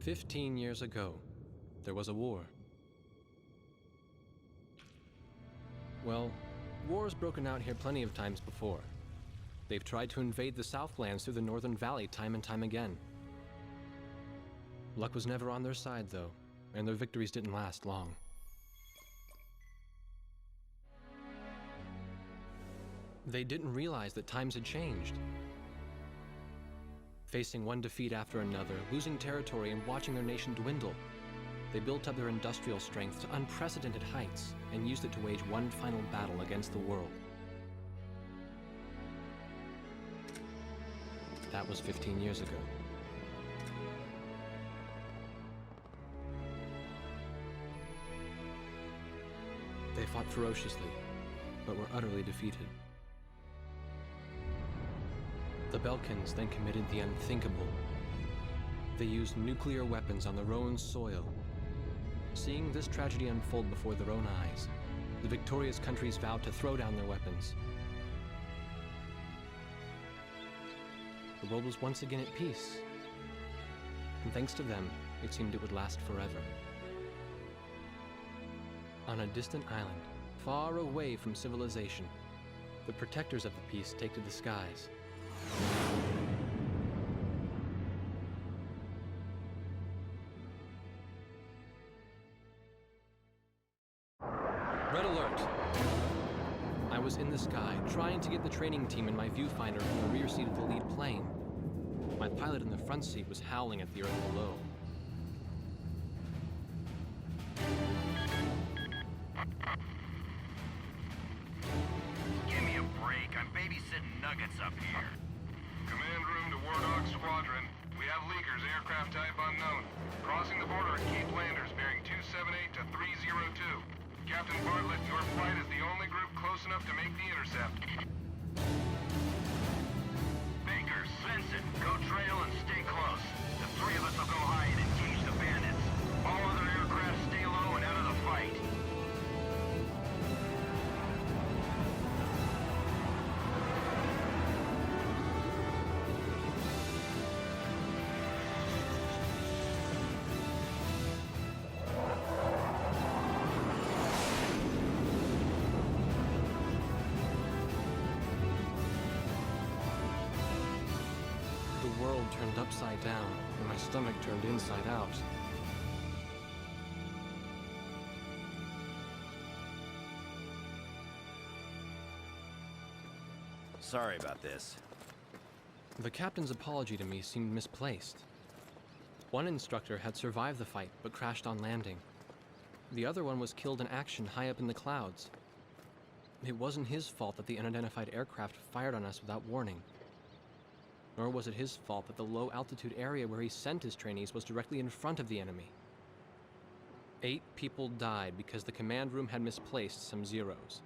"15 years ago, there was a war. Well, war's broken out here plenty of times before. They've tried to invade the Southlands through the Northern Valley time and time again. Luck was never on their side, though, and their victories didn't last long. They didn't realize that times had changed. Facing one defeat after another, losing territory and watching their nation dwindle, they built up their industrial strength to unprecedented heights and used it to wage one final battle against the world. That was 15 years ago. They fought ferociously, but were utterly defeated. The Belkans then committed the unthinkable. They used nuclear weapons on their own soil. Seeing this tragedy unfold before their own eyes, the victorious countries vowed to throw down their weapons. The world was once again at peace, and thanks to them, it seemed it would last forever. On a distant island, far away from civilization, the protectors of the peace take to the skies. Red alert! I was in the sky, trying to get the training team in my viewfinder from the rear seat of the lead plane. My pilot in the front seat was howling at the earth below. Give me a break. I'm babysitting nuggets up here. Command room to War Dog Squadron. We have leakers, aircraft type unknown. Crossing the border at Cape Landers, bearing 278 to 302. Captain Bartlett, your flight is the only group close enough to make the intercept. Baker, Svensson, go trail and stay close. The three of us will go high and engage the bandits. All other aircraft stay low and out of the fight. The world turned upside down, and my stomach turned inside out. Sorry about this. The captain's apology to me seemed misplaced. One instructor had survived the fight, but crashed on landing. The other one was killed in action high up in the clouds. It wasn't his fault that the unidentified aircraft fired on us without warning. Nor was it his fault that the low-altitude area where he sent his trainees was directly in front of the enemy. 8 people died because the command room had misplaced some zeros.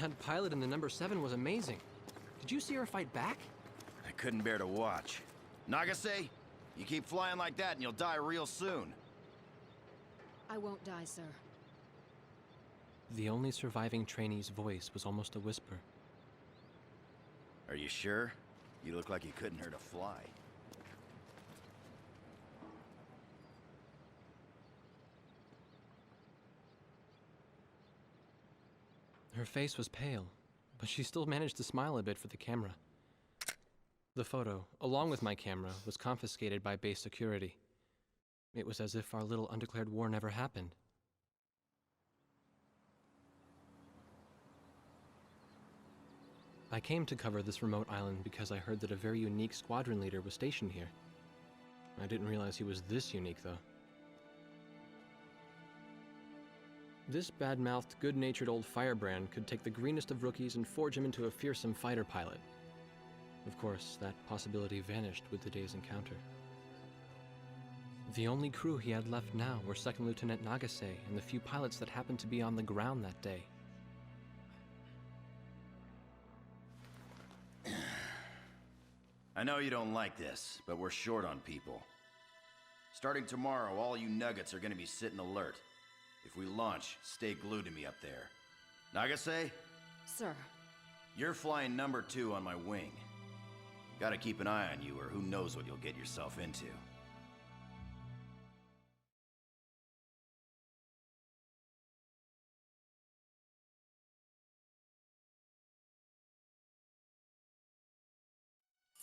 That pilot in the number 7 was amazing. Did you see her fight back? I couldn't bear to watch. Nagase, you keep flying like that and you'll die real soon. I won't die, sir. The only surviving trainee's voice was almost a whisper. Are you sure? You look like you couldn't hurt a fly. Her face was pale, but she still managed to smile a bit for the camera. The photo, along with my camera, was confiscated by base security. It was as if our little undeclared war never happened. I came to cover this remote island because I heard that a very unique squadron leader was stationed here. I didn't realize he was this unique, though. This bad-mouthed, good-natured old firebrand could take the greenest of rookies and forge him into a fearsome fighter pilot. Of course, that possibility vanished with the day's encounter. The only crew he had left now were Second Lieutenant Nagase and the few pilots that happened to be on the ground that day. I know you don't like this, but we're short on people. Starting tomorrow, all you nuggets are gonna be sitting alert. If we launch, stay glued to me up there. Nagase, Sir. you're flying number 2 on my wing. Gotta keep an eye on you, or who knows what you'll get yourself into.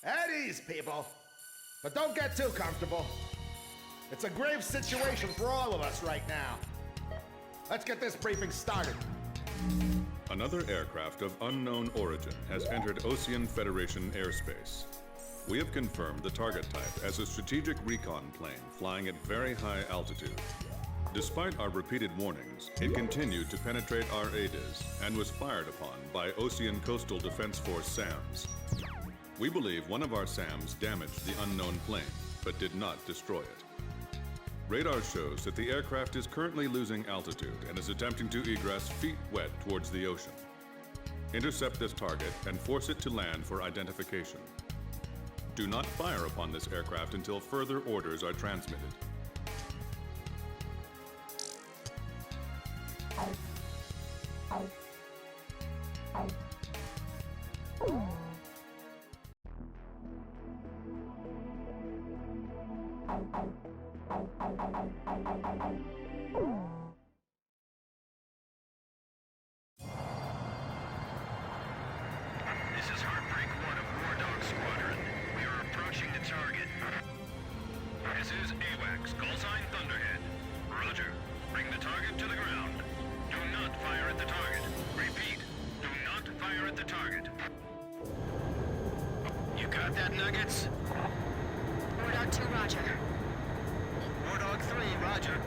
At ease, people. But don't get too comfortable. It's a grave situation for all of us right now. Let's get this briefing started. Another aircraft of unknown origin has entered Ocean Federation airspace. We have confirmed the target type as a strategic recon plane flying at very high altitude. Despite our repeated warnings, it continued to penetrate our ADIS and was fired upon by Ocean Coastal Defense Force SAMs. We believe one of our SAMs damaged the unknown plane, but did not destroy it. Radar shows that the aircraft is currently losing altitude and is attempting to egress feet wet towards the ocean. Intercept this target and force it to land for identification. Do not fire upon this aircraft until further orders are transmitted. This is Heartbreak 1 of War Dog Squadron. We are approaching the target. This is AWACS, call sign Thunderhead. Roger. Bring the target to the ground. Do not fire at the target. Repeat, do not fire at the target. You got that, Nuggets? War Dog 2, roger. War Dog 3, roger.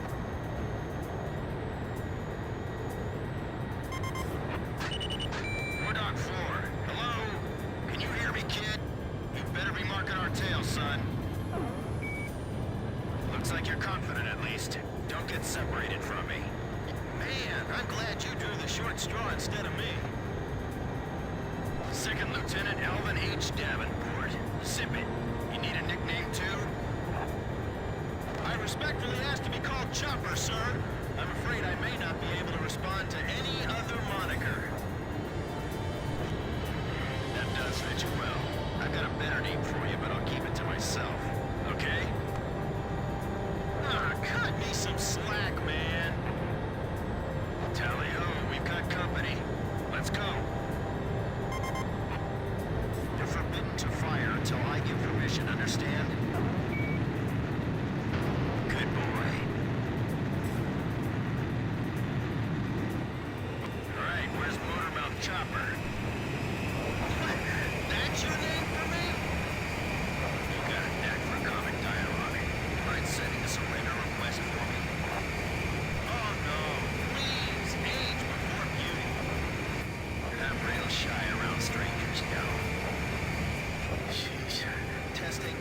War Dog 4, hello? Can you hear me, kid? You better be marking our tail, son. Looks like you're confident, at least. Don't get separated from me. Man, I'm glad you drew the short straw instead of me. Second Lieutenant Alvin H. Davenport. Zip it. You need a nickname, too? I respectfully ask to be called Chopper, sir. I'm afraid I may not be able to respond to any other moniker. That does fit you well. I've got a better name for you, but I'll keep it to myself. Okay? Ah, cut me some slack, man. Tally-ho, we've got company. Let's go. You're forbidden to fire until I give permission, understand? Good boy. All right, where's Motormouth Chopper? That's your name for me? You got a knack for comic dialogue. Mind sending a surrender request for me? Oh no, please, age before beauty. I'm real shy around strangers, you know. Sheesh. Testing.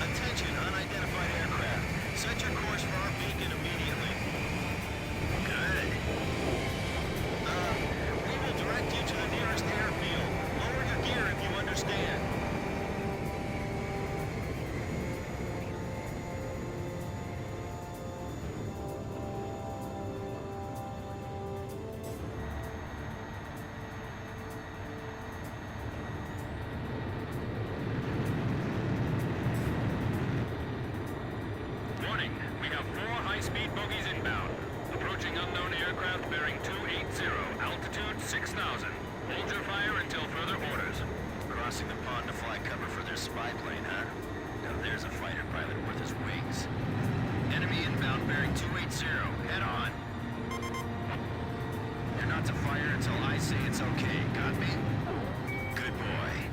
Attention, unidentified aircraft. Set your course for our beacon immediately. Good. We will direct you to the nearest airfield. Lower your gear if you understand. Warning, we have 4 high-speed bogies inbound. Approaching unknown aircraft bearing 280, altitude 6,000. Hold your fire until further orders. Crossing the pond to fly cover for their spy plane, huh? Now there's a fighter pilot worth his wings. Enemy inbound bearing 280, head on. You're not to fire until I say it's okay, got me? Good boy.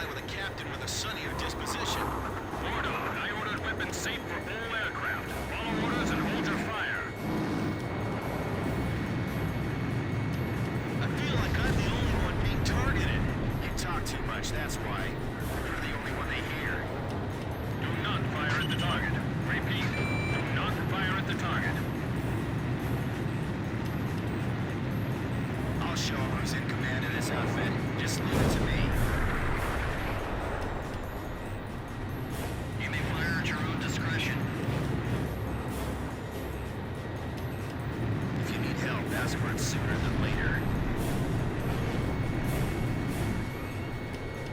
fly with a captain with a sunnier disposition. War Dog, I ordered weapons safe for all aircraft. Follow orders and hold your fire. I feel like I'm the only one being targeted. You talk too much, that's why. You're the only one they hear. Do not fire at the target. Repeat, do not fire at the target. I'll show him who's in command of this outfit. Just leave it to me. You may fire at your own discretion. If you need help, ask for it sooner than later.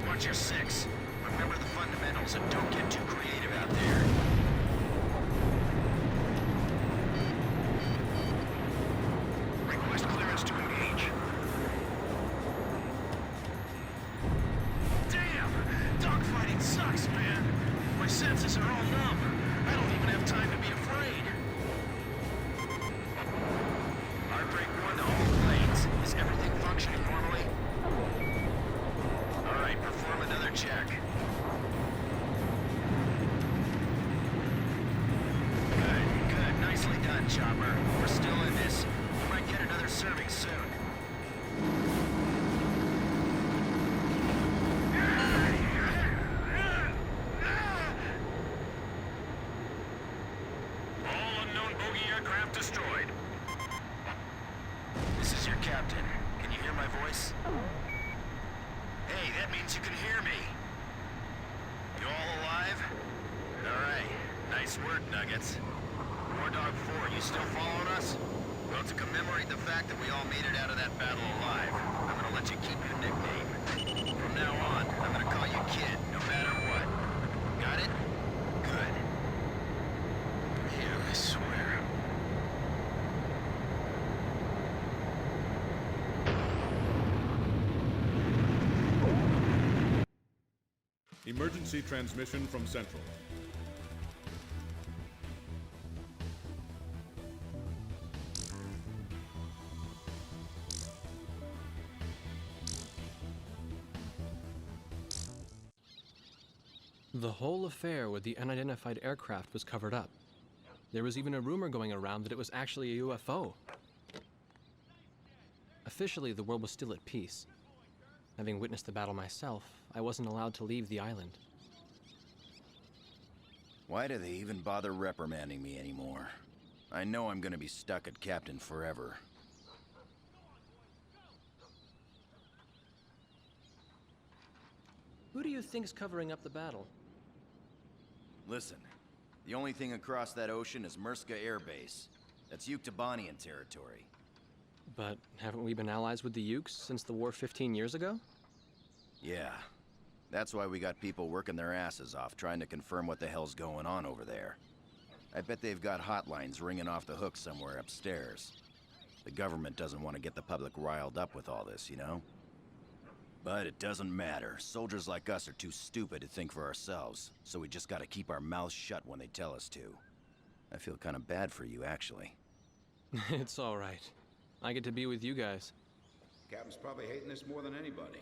Watch your six. Remember the fundamentals and don't get too creative out there. Request clearance to engage. Damn! Dogfighting sucks, man. My senses are all numb. I don't even have time to be afraid. Heartbreak 1 to all planes. Is everything functioning normally? All right, perform another check. Good, good. Nicely done, Chopper. We're still in this. We might get another serving soon. All unknown bogey aircraft destroyed. This is your captain. Can you hear my voice? Hey, that means you can hear me. You all alive? All right. Nice work, Nuggets. War Dog 4, you still following us? Well, to commemorate the fact that we all made it out of that battle alive, I'm gonna let you keep your nickname. From now on, I'm gonna call you Kid, no matter what. Got it? Good. Yeah, I swear. Emergency transmission from Central. The whole affair with the unidentified aircraft was covered up. There was even a rumor going around that it was actually a UFO. Officially, the world was still at peace. Having witnessed the battle myself, I wasn't allowed to leave the island. Why do they even bother reprimanding me anymore? I know I'm gonna be stuck at Captain forever. Who do you think's covering up the battle? Listen, the only thing across that ocean is Murska Air Base. That's Yuktobanian territory. But haven't we been allies with the Ukes since the war 15 years ago? Yeah. That's why we got people working their asses off trying to confirm what the hell's going on over there. I bet they've got hotlines ringing off the hook somewhere upstairs. The government doesn't want to get the public riled up with all this, you know? But it doesn't matter. Soldiers like us are too stupid to think for ourselves, so we just gotta keep our mouths shut when they tell us to. I feel kind of bad for you, actually. It's all right. I get to be with you guys. Captain's probably hating this more than anybody.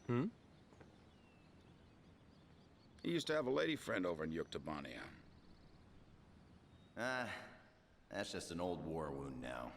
Hmm? He used to have a lady friend over in Yuktobania. That's just an old war wound now.